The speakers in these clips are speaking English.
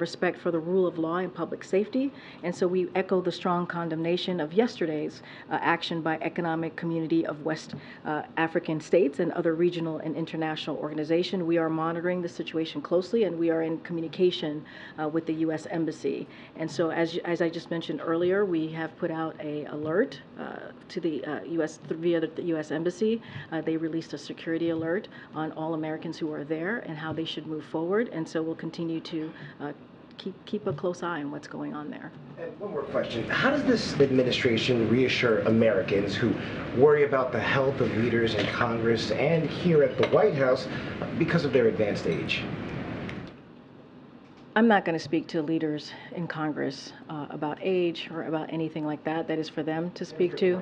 respect for the rule of law and public safety. And so we echo the strong condemnation of yesterday's action by Economic Community of West African States and other regional and international organizations. We are monitoring the situation closely, and we are in communication with the U.S. Embassy. And so as I just mentioned earlier, we have put out an alert to the U.S. via the U.S. Embassy. They released a security alert on all Americans who are there and how they should move forward. And so we'll continue to keep a close eye on what's going on there. And one more question. How does this administration reassure Americans who worry about the health of leaders in Congress and here at the White House because of their advanced age? I'm not going to speak to leaders in Congress about age or about anything like that. That is for them to speak to.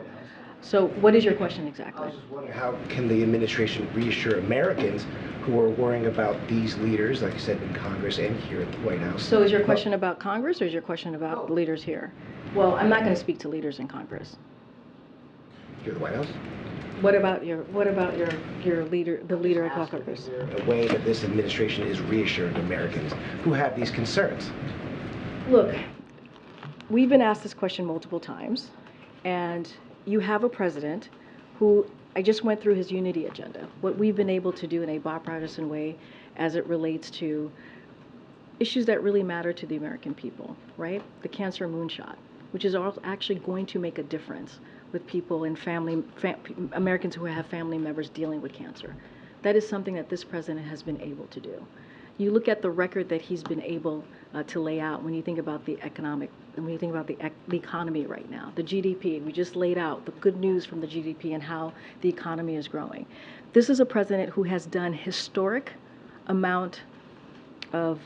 So what is your question exactly? I was just wondering, how can the administration reassure Americans who are worrying about these leaders, like you said, in Congress and here at the White House? So is your question about Congress, or is your question about leaders here? Well, I'm not going to speak to leaders in Congress. Here at the White House? What about your leader, the leader of Congress? A way that this administration is reassuring Americans who have these concerns. Look, we've been asked this question multiple times, and you have a president who, I just went through his unity agenda, what we've been able to do in a bipartisan way as it relates to issues that really matter to the American people, right? The cancer moonshot, which is actually going to make a difference with people and Americans who have family members dealing with cancer. That is something that this president has been able to do. You look at the record that he's been able to lay out when you think about the economy right now, the GDP. We just laid out the good news from the GDP and how the economy is growing. This is a president who has done historic amount of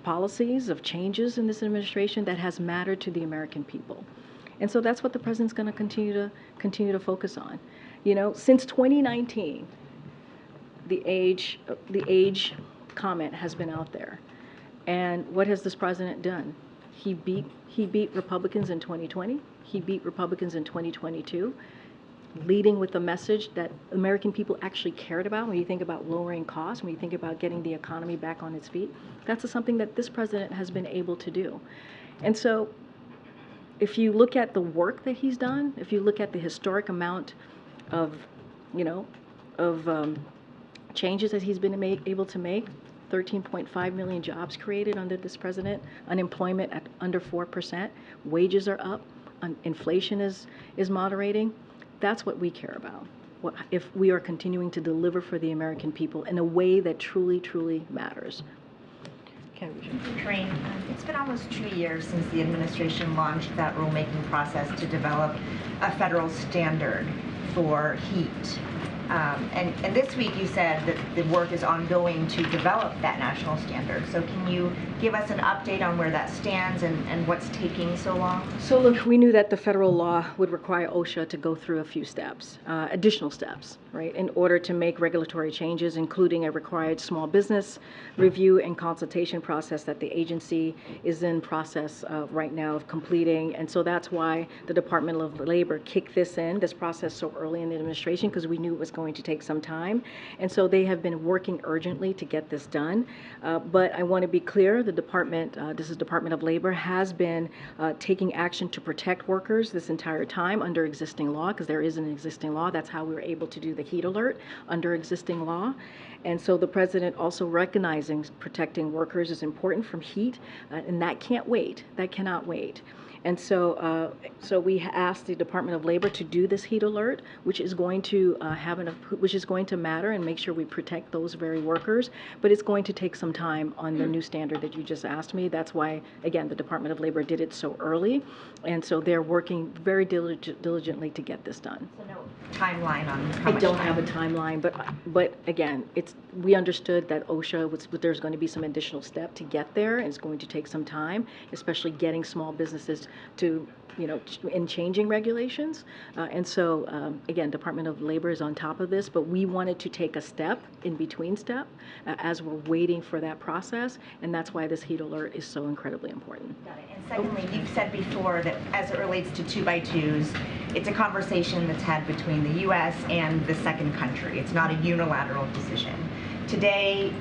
policies, of changes in this administration that has mattered to the American people. And so that's what the president's going to continue to focus on. You know, since 2019, the age comment has been out there. And what has this president done? He beat Republicans in 2020. He beat Republicans in 2022, leading with the message that American people actually cared about. When you think about lowering costs, when you think about getting the economy back on its feet, that's something that this president has been able to do. And so if you look at the work that he's done, if you look at the historic amount of, changes that he's been able to make, 13.5 million jobs created under this president, unemployment at under 4%, wages are up, inflation is moderating. That's what we care about. If we are continuing to deliver for the American people in a way that truly, truly matters. Karine, it's been almost 2 years since the administration launched that rulemaking process to develop a federal standard for heat. And this week you said that the work is ongoing to develop that national standard. So can you give us an update on where that stands and what's taking so long? So look, we knew that the federal law would require OSHA to go through a few steps, additional steps, right, in order to make regulatory changes, including a required small business review and consultation process that the agency is in process right now of completing. And so that's why the Department of Labor kicked this process so early in the administration, because we knew it was going to take some time. And so they have been working urgently to get this done. But I want to be clear, the department, this is Department of Labor, has been taking action to protect workers this entire time under existing law, because there is an existing law. That's how we were able to do the heat alert under existing law. And so the president also recognizing protecting workers is important from heat, and that can't wait. That cannot wait. And so, we asked the Department of Labor to do this heat alert, which is going to which is going to matter and make sure we protect those very workers. But it's going to take some time on the new standard that you just asked me. That's why, again, the Department of Labor did it so early, and so they're working very diligently to get this done. So no timeline on how I much don't time? have a timeline, but again, we understood that OSHA there's going to be some additional step to get there, and it's going to take some time, especially getting small businesses to, in changing regulations. And so, again, Department of Labor is on top of this, but we wanted to take a step, in between step, as we're waiting for that process, and that's why this heat alert is so incredibly important. Got it. And secondly, you've said before that as it relates to 2x2s, it's a conversation that's had between the U.S. and the second country. It's not a unilateral decision. Today,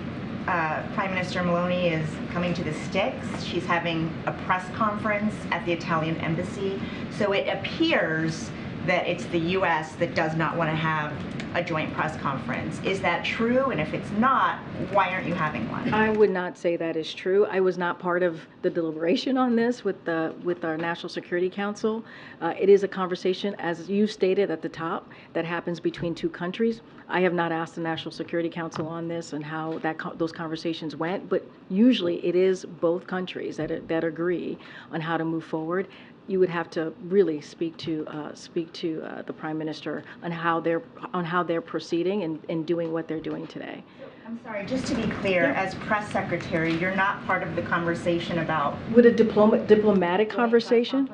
Prime Minister Meloni is coming to the Sticks. She's having a press conference at the Italian embassy. So it appears that it's the U.S. that does not want to have a joint press conference. Is that true? And if it's not, why aren't you having one? I would not say that is true. I was not part of the deliberation on this with our National Security Council. It is a conversation, as you stated at the top, that happens between two countries. I have not asked the National Security Council on this and how those conversations went, but usually it is both countries that agree on how to move forward. You would have to really speak to the Prime Minister on how they're proceeding and doing what they're doing today. I'm sorry, just to be clear, as press secretary, you're not part of the conversation about... With a diplomatic conversation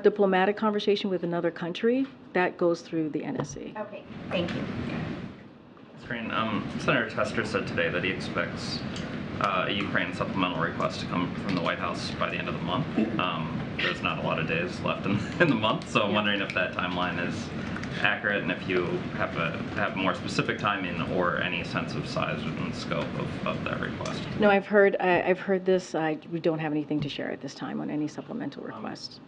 with another country, that goes through the NSC. Okay, thank you. Karine, Senator Tester said today that he expects a Ukraine supplemental request to come from the White House by the end of the month. There's not a lot of days left in the month, so I'm wondering if that timeline is accurate and if you have more specific timing or any sense of size and scope of that request. No, I've heard this. We don't have anything to share at this time on any supplemental requests.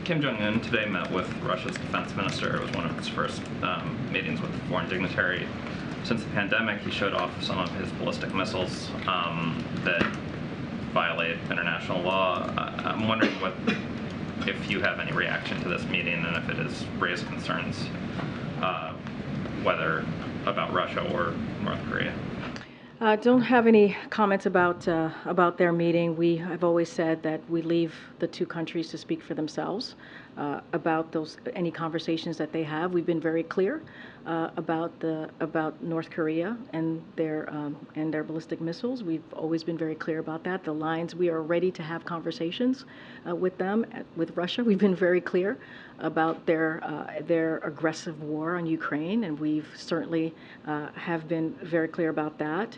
Kim Jong-un today met with Russia's defense minister. It was one of his first meetings with a foreign dignitary since the pandemic. He showed off some of his ballistic missiles that violate international law. I'm wondering if you have any reaction to this meeting and if it has raised concerns, whether about Russia or North Korea. Don't have any comments about their meeting. We have always said that we leave the two countries to speak for themselves about any conversations that they have. We've been very clear about North Korea and their ballistic missiles. We've always been very clear about that. The lines, we are ready to have conversations with them. With Russia, we've been very clear about their aggressive war on Ukraine, and we've certainly have been very clear about that.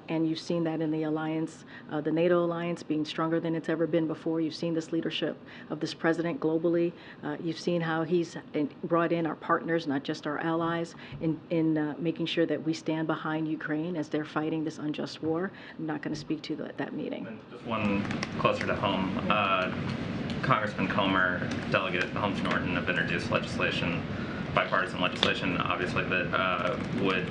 And you've seen that in the alliance, the NATO alliance being stronger than it's ever been before. You've seen this leadership of this president globally. You've seen how he's brought in our partners, not just our allies, in making sure that we stand behind Ukraine as they're fighting this unjust war. I'm not going to speak to that meeting. And just one closer to home. Congressman Comer, Delegate Holmes Norton have introduced bipartisan legislation, obviously, that would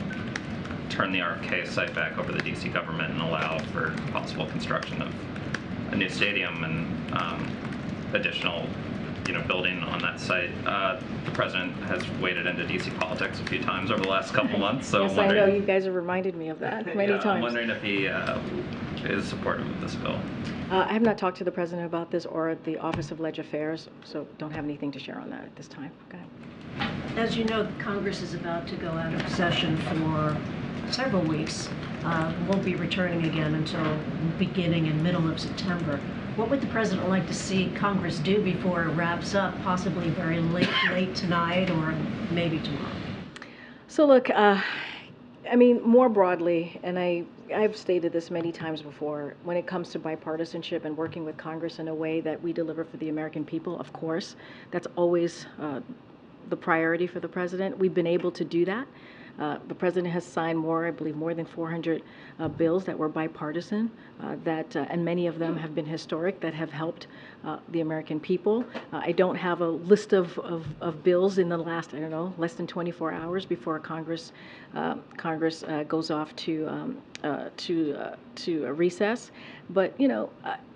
turn the RFK site back over to the D.C. government and allow for possible construction of a new stadium and additional building on that site. The president has waded into D.C. politics a few times over the last couple months. So yes, I know. You guys have reminded me of that many times. I'm wondering if he is supportive of this bill. I have not talked to the president about this or the Office of Leg Affairs, so don't have anything to share on that at this time. Go ahead. As you know, Congress is about to go out of session for several weeks. Won't be returning again until beginning and middle of September. What would the president like to see Congress do before it wraps up, possibly very late tonight or maybe tomorrow? So look, I mean, more broadly, and I've stated this many times before, when it comes to bipartisanship and working with Congress in a way that we deliver for the American people, of course, that's always the priority for the president. We've been able to do that. The president has signed I believe more than 400 bills that were bipartisan, and many of them have been historic, that have helped the American people. I don't have a list of bills in the last, less than 24 hours before Congress goes off to a recess. But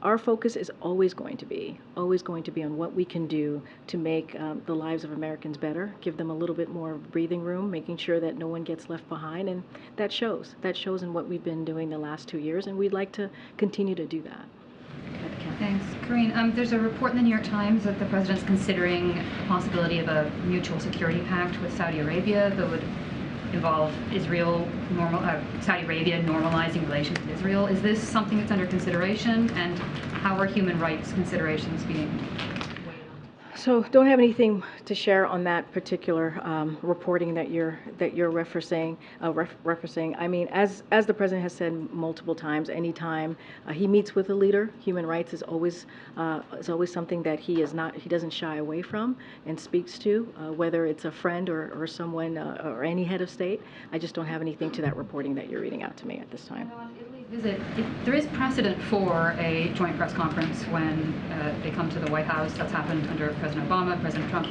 our focus is always going to be on what we can do to make the lives of Americans better, give them a little bit more breathing room, making sure that no one gets left behind, and that shows in what we've been doing the last 2 years, and we'd like to continue to do that. Thanks. Karine, there's a report in the New York Times that the president's considering the possibility of a mutual security pact with Saudi Arabia that would involve Saudi Arabia normalizing relations with Israel. Is this something that's under consideration, and how are human rights considerations being weighed on? So don't have anything to share on that particular reporting that you're referencing. I mean, as the president has said multiple times, anytime he meets with a leader, human rights is always something that he doesn't shy away from and speaks to, whether it's a friend or someone or any head of state. I just don't have anything to that reporting that you're reading out to me at this time. On Italy's Visit. There is precedent for a joint press conference when they come to the White House. That's happened under President Obama, President Trump.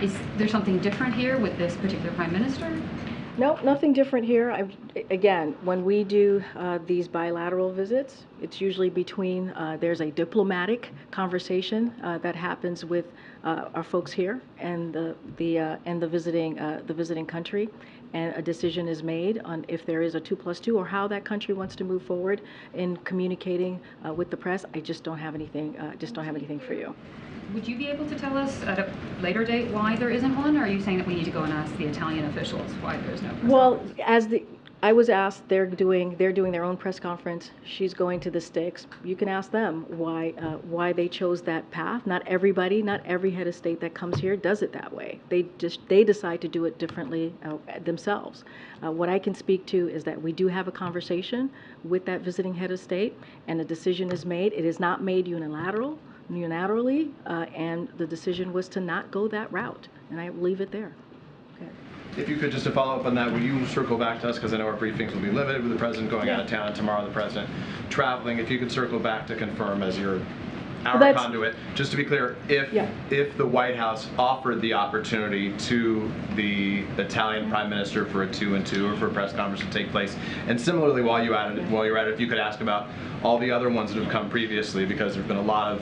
Is there something different here with this particular prime minister? No, nothing different here. Again, when we do these bilateral visits, it's usually between, there's a diplomatic conversation that happens with our folks here and the visiting country, and a decision is made on if there is a 2+2 or how that country wants to move forward in communicating with the press. I just don't have anything. For you. Would you be able to tell us at a later date why there isn't one? Or are you saying that we need to go and ask the Italian officials why there's no press conference? I was asked, they're doing their own press conference. She's going to the sticks. You can ask them why they chose that path. Not every head of state that comes here does it that way. They decide to do it differently themselves. What I can speak to is that we do have a conversation with that visiting head of state, and a decision is made. It is not made unilaterally, and the decision was to not go that route, and I leave it there. Okay. If you could, just to follow up on that, will you circle back to us, because I know our briefings will be limited with the president going out of town, and tomorrow the president traveling. If you could circle back to confirm as our conduit, just to be clear, if the White House offered the opportunity to the Italian prime minister for a 2-2 or for a press conference to take place, and similarly while you're at it, if you could ask about all the other ones that have come previously, because there's been a lot of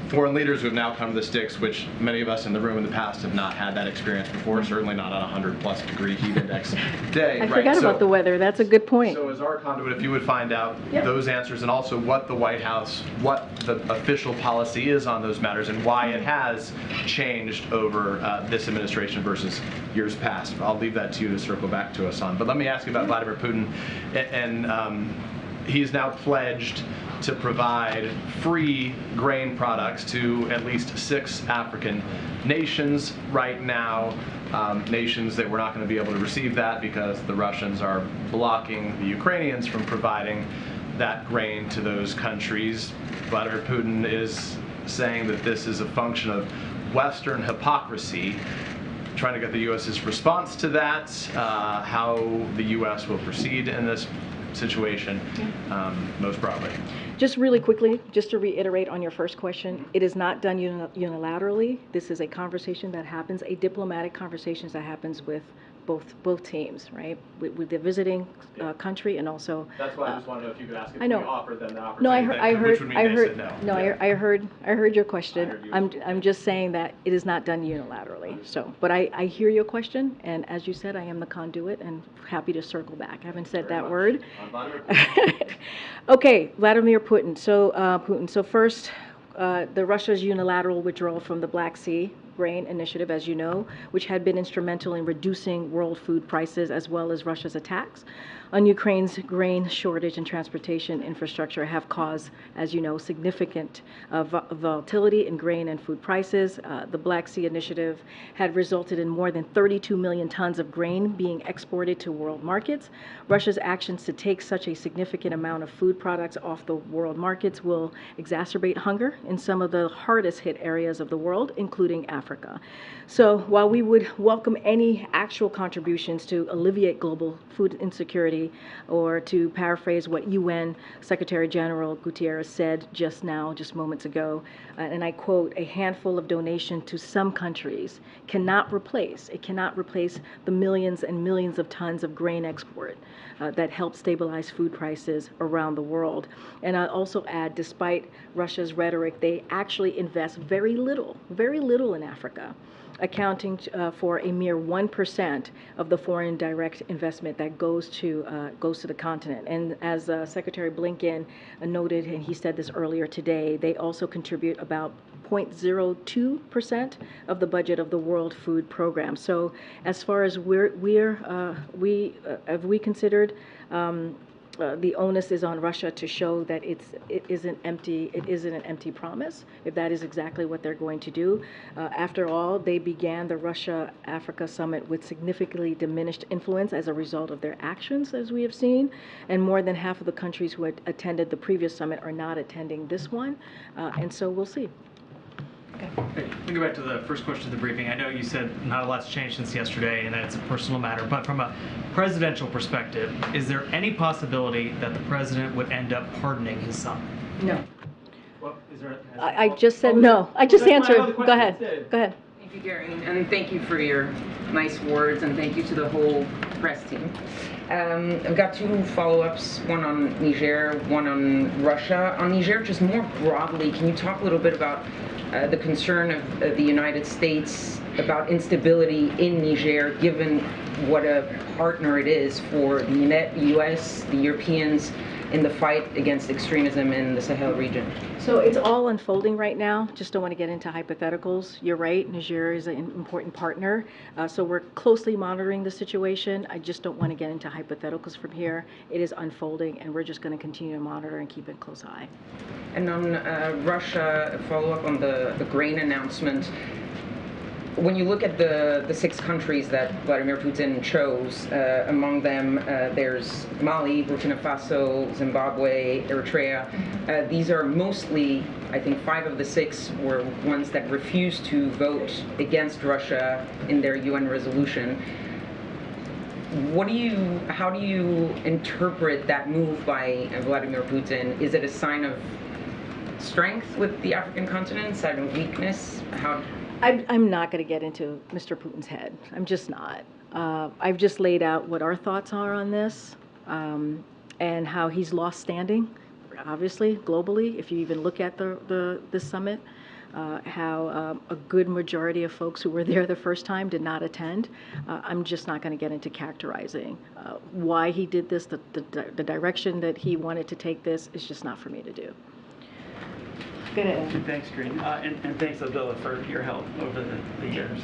foreign leaders who have now come to the sticks, which many of us in the room in the past have not had that experience before, certainly not on a 100+ degree heat index day. I forgot about the weather. That's a good point. So as our conduit, if you would find out those answers, and also what the White House, what the official policy is on those matters, and why it has changed over this administration versus years past. I'll leave that to you to circle back to us on. But let me ask you about Vladimir Putin, and he's now pledged to provide free grain products to at least 6 African nations right now. Nations that we're not going to be able to receive that because the Russians are blocking the Ukrainians from providing that grain to those countries. Vladimir Putin is saying that this is a function of Western hypocrisy. Trying to get the U.S.'s response to that, how the U.S. will proceed in this situation most broadly. Just really quickly, just to reiterate on your first question, it is not done unilaterally. This is a conversation that happens, a diplomatic conversation that happens with both teams, right? With the visiting country, and also. That's why I just want to know if you could ask if we offered them the opportunity. No, I heard your question. I'm just saying that it is not done unilaterally. So, but I hear your question, and as you said, I am the conduit, and happy to circle back. I haven't said that word. Okay, Vladimir Putin. So first, the Russia's unilateral withdrawal from the Black Sea grain initiative, as you know, which had been instrumental in reducing world food prices, as well as Russia's attacks on Ukraine's grain shortage and transportation infrastructure, have caused, as you know, significant volatility in grain and food prices. The Black Sea initiative had resulted in more than 32 million tons of grain being exported to world markets. Russia's actions to take such a significant amount of food products off the world markets will exacerbate hunger in some of the hardest hit areas of the world, including Africa. So while we would welcome any actual contributions to alleviate global food insecurity, or to paraphrase what UN Secretary General Guterres said just moments ago, and I quote, "A handful of donation to some countries cannot replace the millions and millions of tons of grain export that help stabilize food prices around the world." And I also add, despite Russia's rhetoric, they actually invest very little in Africa, accounting for a mere 1% of the foreign direct investment that goes to the continent. And as Secretary Blinken noted, and he said this earlier today, they also contribute about 0.02% of the budget of the World Food Program. So as far as have we considered, the onus is on Russia to show that it isn't an empty promise, if that is exactly what they're going to do. After all, they began the Russia-Africa summit with significantly diminished influence as a result of their actions, as we have seen, and more than half of the countries who had attended the previous summit are not attending this one, and so we'll see. Hey, let me go back to the first question of the briefing. I know you said not a lot's changed since yesterday and that it's a personal matter, but from a presidential perspective, is there any possibility that the president would end up pardoning his son? No. Well, is there? I just said no. I just That's my other answered. Go question ahead. instead. Go ahead. Thank you, Karine, and thank you for your nice words, and thank you to the whole press team. I've got two follow-ups, one on Niger, one on Russia. On Niger, just more broadly, can you talk a little bit about the concern of the United States about instability in Niger, given what a partner it is for the U.S., the Europeans, in the fight against extremism in the Sahel region? So it's all unfolding right now. Just don't want to get into hypotheticals. You're right, Niger is an important partner. So we're closely monitoring the situation. I just don't want to get into hypotheticals from here. It is unfolding, and we're just going to continue to monitor and keep a close eye. And on Russia, a follow-up on the grain announcement. When you look at the 6 countries that Vladimir Putin chose, among them there's Mali, Burkina Faso, Zimbabwe, Eritrea. These are mostly, I think 5 of the 6 were ones that refused to vote against Russia in their UN resolution. How do you interpret that move by Vladimir Putin? Is it a sign of strength with the African continent, sign of weakness? I'm not going to get into Mr. Putin's head. I'm just not. I've just laid out what our thoughts are on this and how he's lost standing, obviously, globally. If you even look at this summit, how a good majority of folks who were there the first time did not attend. I'm just not going to get into characterizing why he did this, the direction that he wanted to take this is just not for me to do. Go ahead. Thanks, Karine, and thanks, Abdullah, for your help over the years.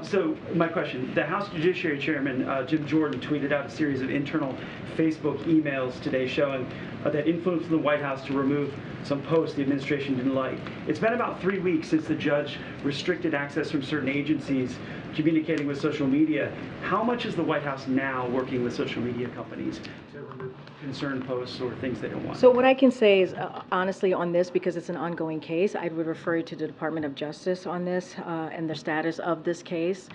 So my question, the House Judiciary Chairman, Jim Jordan, tweeted out a series of internal Facebook emails today showing that influenced the White House to remove some posts the administration didn't like. It's been about 3 weeks since the judge restricted access from certain agencies communicating with social media. How much is the White House now working with social media companies to remove concern posts or things they don't want? So what I can say is, honestly, on this, because it's an ongoing case, I would refer you to the Department of Justice on this and the status of this case.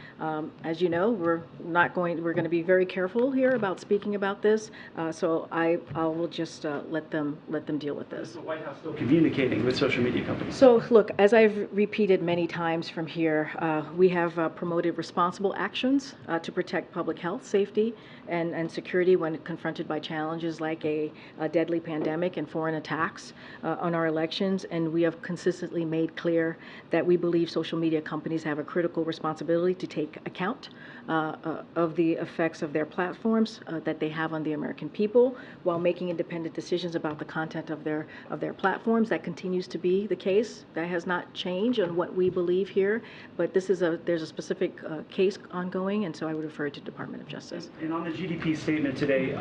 As you know, we're going to be very careful here about speaking about this. So I will just let them deal with this. Is the White House still communicating with social media companies? So look, as I've repeated many times from here, we have promoted responsible actions to protect public health, safety, and security when confronted by challenges like a deadly pandemic and foreign attacks on our elections. And we have consistently made clear that we believe social media companies have a critical responsibility to take account of the effects of their platforms that they have on the American people while making independent decisions about the content of their platforms. That continues to be the case. That has not changed on what we believe here, but there's a specific case ongoing, and so I would refer to the Department of Justice. And on the GDP statement today,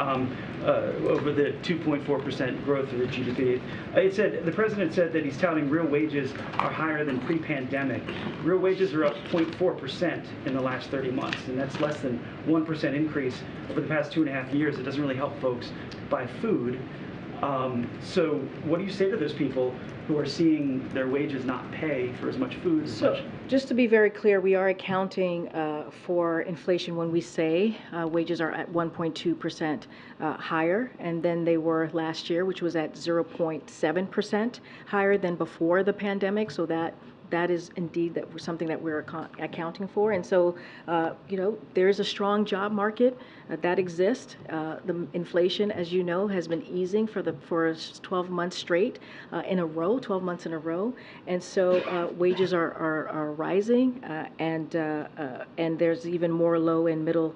over the 2.4% growth of the GDP, the president said that he's touting real wages are higher than pre-pandemic. Real wages are up 0.4% in the last 30 months, and that's less than 1% increase over the past 2.5 years. It doesn't really help folks buy food. So what do you say to those people who are seeing their wages not pay for as much food as much? Just to be very clear, we are accounting for inflation when we say wages are at 1.2% higher, and then they were last year, which was at 0.7% higher than before the pandemic. So that is indeed something that we're accounting for. And so, there is a strong job market that exists. The inflation, as you know, has been easing for 12 months straight in a row, 12 months in a row. And so wages are rising, and there's even more low and middle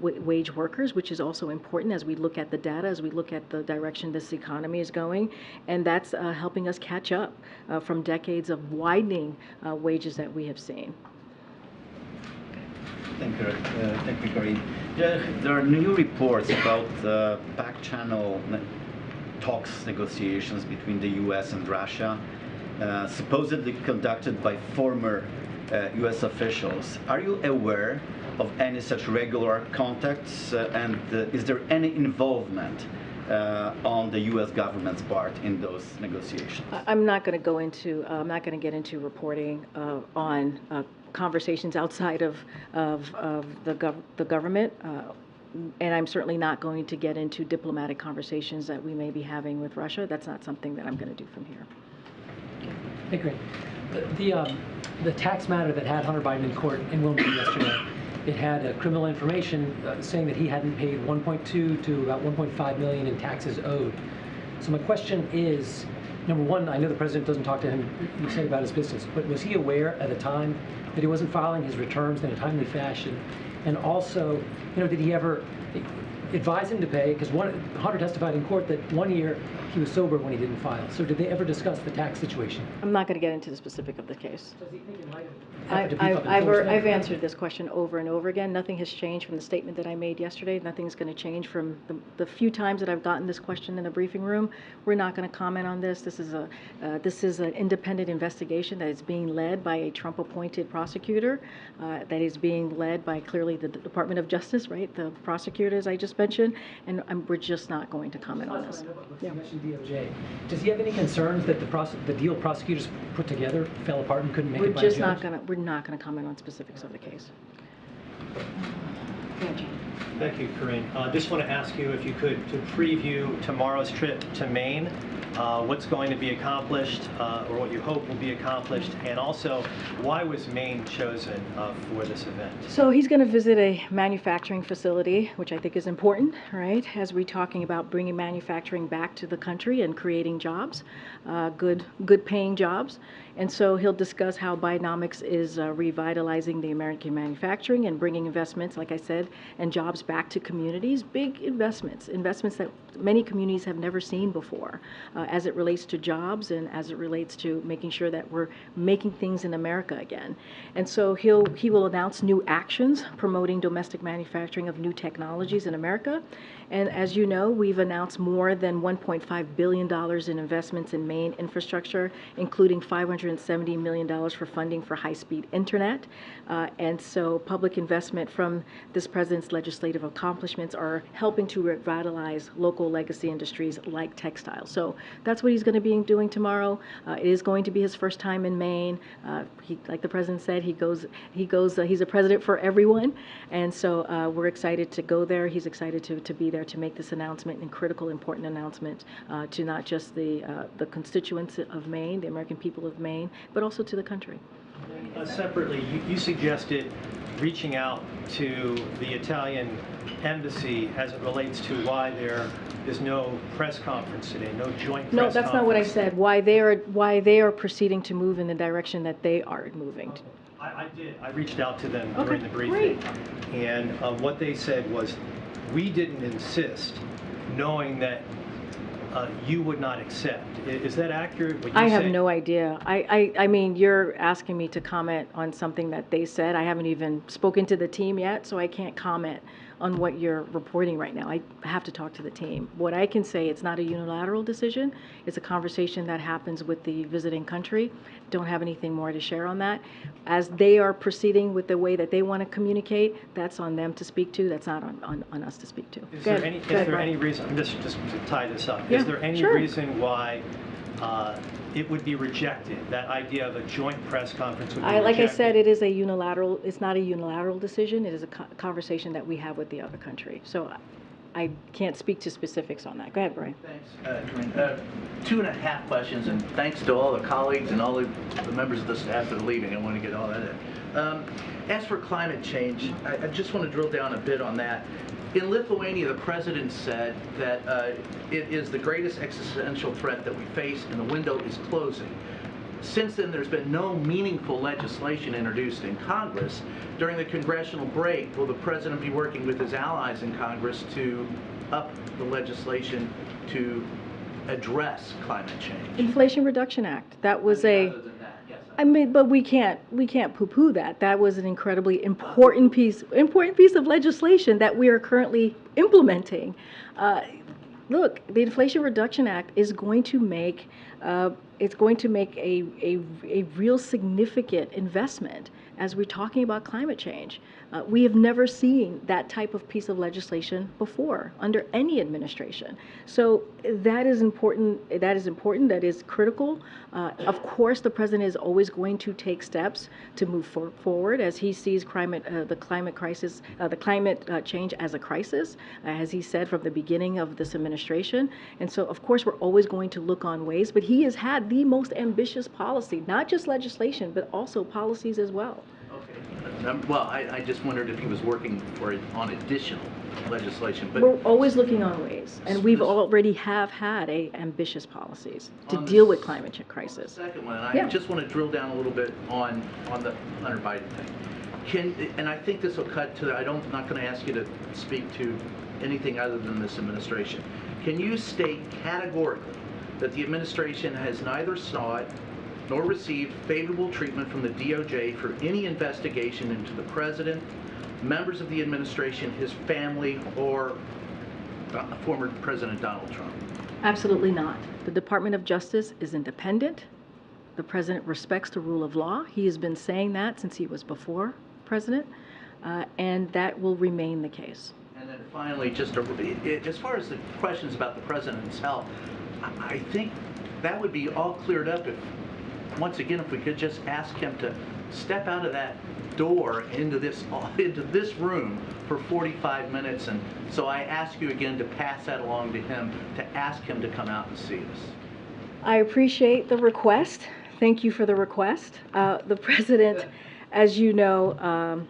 wage workers, which is also important as we look at the data, as we look at the direction this economy is going. And that's helping us catch up from decades of widening wages that we have seen. Thank you, Karine. There are new reports about back-channel talks, negotiations between the U.S. and Russia, supposedly conducted by former U.S. officials. Are you aware of any such regular contacts, and is there any involvement on the U.S. government's part in those negotiations? I'm not going to go into, I'm not going to get into reporting on conversations outside of the government. And I'm certainly not going to get into diplomatic conversations that we may be having with Russia. That's not something that I'm going to do from here. Hey, great. The tax matter that had Hunter Biden in court in Wilmington yesterday, it had criminal information saying that he hadn't paid 1.2 to about 1.5 million in taxes owed. So my question is, number one, I know the president doesn't talk to him, you said, about his business, but was he aware at the time that he wasn't filing his returns in a timely fashion? And also, did he ever advise him to pay? Because Hunter testified in court that 1 year he was sober when he didn't file. So did they ever discuss the tax situation? I'm not going to get into the specific of the case. Does he think it might have to beef up I've enforcement? answered this question over and over again. Nothing has changed from the statement that I made yesterday. Nothing's going to change from the few times that I've gotten this question in the briefing room. We're not going to comment on this. This is an independent investigation that is being led by a Trump-appointed prosecutor, that is being led by clearly the Department of Justice, right? The prosecutors I just mentioned, and we're just not going to comment on this. You mentioned DOJ. Does he have any concerns that the deal prosecutors put together fell apart and couldn't make it by a judge? We're not going to comment on specifics of the case. Thank you, Karine. Just want to ask you if you could to preview tomorrow's trip to Maine, what's going to be accomplished or what you hope will be accomplished, and also why was Maine chosen for this event? So he's going to visit a manufacturing facility, which I think is important, right? As we're talking about bringing manufacturing back to the country and creating jobs, good paying jobs. And so he'll discuss how Bidenomics is revitalizing the American manufacturing and bringing investments, like I said, and jobs back to communities. Big investments that many communities have never seen before, as it relates to jobs and as it relates to making sure that we're making things in America again. And so he will announce new actions promoting domestic manufacturing of new technologies in America. And as you know, we've announced more than $1.5 billion in investments in Maine infrastructure, including $570 million for funding for high-speed internet. And so public investment from this president's legislative accomplishments are helping to revitalize local legacy industries like textiles. So that's what he's going to be doing tomorrow. It is going to be his first time in Maine. Like the president said, he's a president for everyone. And so we're excited to go there. He's excited to be there to make this announcement, and critical, important announcement to not just the constituents of Maine, the American people of Maine, but also to the country. Separately, you suggested reaching out to the Italian embassy as it relates to why there is no press conference today, no joint press conference. No, that's not what I said. Why they are proceeding to move in the direction that they are moving. Okay. I did. I reached out to them Okay, during the briefing, great. and what they said was, we didn't insist, knowing that you would not accept. Is that accurate? What you I have say? no idea. I mean, you're asking me to comment on something that they said. I haven't even spoken to the team yet, so I can't comment on what you're reporting right now. I have to talk to the team. What I can say, it's not a unilateral decision. It's a conversation that happens with the visiting country. Don't have anything more to share on that. As they are proceeding with the way that they want to communicate, that's on them to speak to. That's not on us to speak to. Is there any reason, just to tie this up, Yeah, is there any sure. reason why it would be rejected? That idea of a joint press conference would be Like I rejected? said, it's not a unilateral decision. It is a conversation that we have with the other country. So I can't speak to specifics on that. Go ahead, Brian. Thanks, Karine. 2.5 questions, and thanks to all the colleagues and all the members of the staff that are leaving. I want to get all that in. As for climate change, I just want to drill down a bit on that. In Lithuania, the president said that it is the greatest existential threat that we face, and the window is closing. Since then, there's been no meaningful legislation introduced in Congress. During the congressional break, will the president be working with his allies in Congress to up the legislation to address climate change? Inflation Reduction Act. That was Other than that, yes. I mean, but we can't poo-poo that. That was an incredibly important piece of legislation that we are currently implementing. Look, the Inflation Reduction Act is going to make it's going to make a real significant investment as we're talking about climate change. We have never seen that type of piece of legislation before under any administration. So that is important. That is important. That is critical. Of course, the president is always going to take steps to move forward as he sees the climate crisis, the climate change as a crisis, as he said from the beginning of this administration. And so, of course, we're always going to look on ways. But he has had the most ambitious policy, not just legislation, but also policies as well. Well, I just wondered if he was working on additional legislation. But we're always looking on ways, and we've already had ambitious policies to deal with climate crisis. Second one, and I just want to drill down a little bit on the Hunter Biden thing. And I think this will cut to, I'm not going to ask you to speak to anything other than this administration. Can you state categorically that the administration has neither sought nor received favorable treatment from the DOJ for any investigation into the president, members of the administration, his family, or former President Donald Trump? Absolutely not. The Department of Justice is independent. The president respects the rule of law. He has been saying that since he was before president, and that will remain the case. And then finally, just as far as the questions about the president's health, I think that would be all cleared up if, once again, if we could just ask him to step out of that door into this room for 45 minutes. And so I ask you again to pass that along to him, to ask him to come out and see us. I appreciate the request. Thank you for the request. The president, as you know,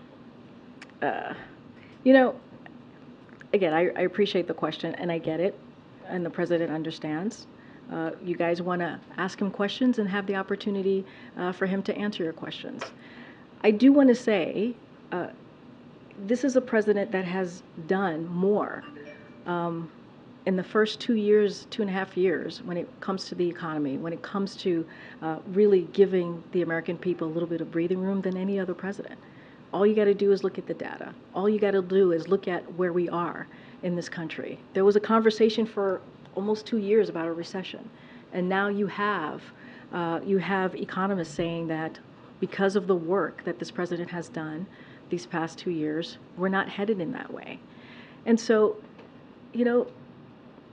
again, I appreciate the question, and I get it, and the president understands. You guys want to ask him questions and have the opportunity for him to answer your questions. I do want to say this is a president that has done more in the first 2.5 years when it comes to the economy, when it comes to really giving the American people a little bit of breathing room than any other president. All you got to do is look at the data. All you got to do is look at where we are in this country. There was a conversation for almost 2 years about a recession, and now you have economists saying that because of the work that this president has done these past 2 years, we're not headed in that way. And so,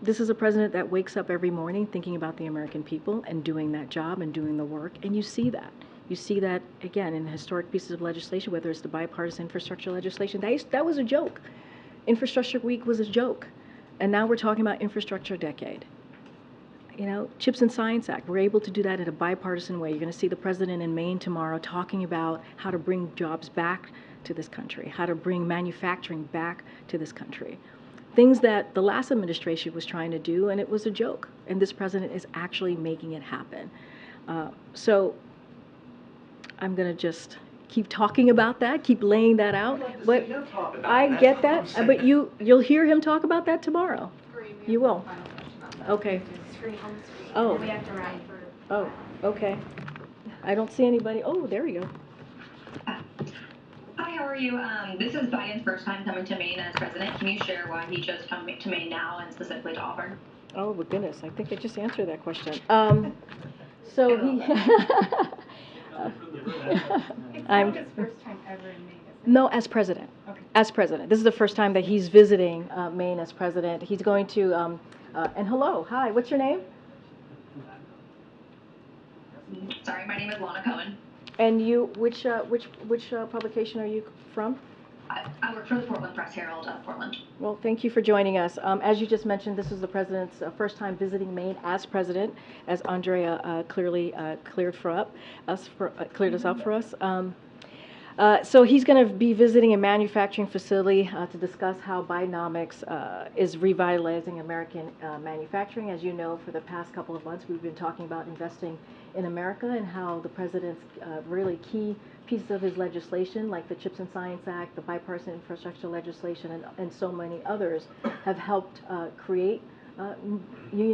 this is a president that wakes up every morning thinking about the American people and doing that job and doing the work, and you see that. You see that, again, in historic pieces of legislation, whether it's the bipartisan infrastructure legislation. That was a joke. Infrastructure Week was a joke. And now we're talking about infrastructure decade. Chips and Science Act, we're able to do that in a bipartisan way. You're going to see the president in Maine tomorrow talking about how to bring jobs back to this country, how to bring manufacturing back to this country. Things that the last administration was trying to do, and it was a joke. And this president is actually making it happen. So I'm going to just keep talking about that, keep laying that out. But I get that, but you'll hear him talk about that tomorrow. You will. Okay. Oh. Oh, okay. I don't see anybody. Oh, there we go. Hi, how are you? This is Biden's first time coming to Maine as president. Can you share why he chose to come to Maine now and specifically to Auburn? Oh, my goodness. I think I just answered that question. So he... I'm his first time ever in Maine. No, as president. Okay. As president. This is the first time that he's visiting Maine as president. He's going to, and hello, hi, what's your name? Sorry, my name is Lana Cohen. And you, which publication are you from? I work for the Portland Press Herald of Portland. Well, thank you for joining us. As you just mentioned, this is the president's first time visiting Maine as president, as Andrea clearly cleared us up for us. So he's going to be visiting a manufacturing facility to discuss how Bidenomics is revitalizing American manufacturing. As you know, for the past couple of months, we've been talking about investing in America and how the president's really key pieces of his legislation, like the Chips and Science Act, the bipartisan infrastructure legislation, and so many others, have helped create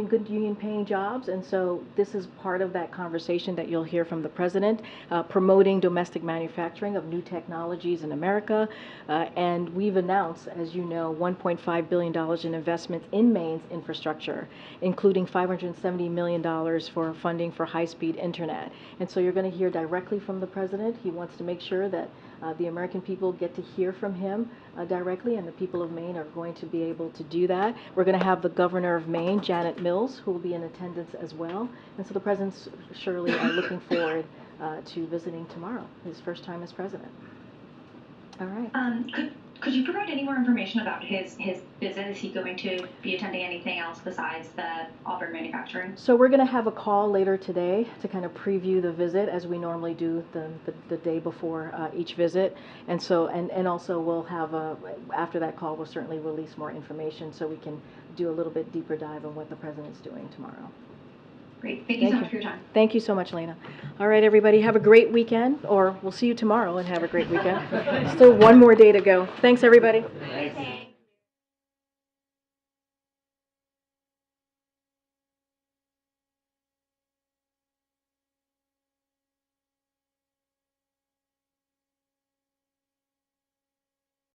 good union-paying jobs, and so this is part of that conversation that you'll hear from the president, promoting domestic manufacturing of new technologies in America, and we've announced, as you know, $1.5 billion in investments in Maine's infrastructure, including $570 million for funding for high-speed internet. And so you're going to hear directly from the president. He wants to make sure that the American people get to hear from him directly, and the people of Maine are going to be able to do that. We're going to have the governor of Maine, Janet Mills, who will be in attendance as well. And so the president's surely looking forward to visiting tomorrow, his first time as president. All right. Could you provide any more information about his visit? Is he going to be attending anything else besides the Auburn manufacturing? So we're going to have a call later today to kind of preview the visit, as we normally do the day before each visit. And so, and also we'll have after that call, we'll certainly release more information so we can do a little bit deeper dive on what the president's doing tomorrow. Great. Thank you so much for your time. Thank you so much, Lena. All right, everybody, have a great weekend, or we'll see you tomorrow and have a great weekend. Still one more day to go. Thanks, everybody. Thanks.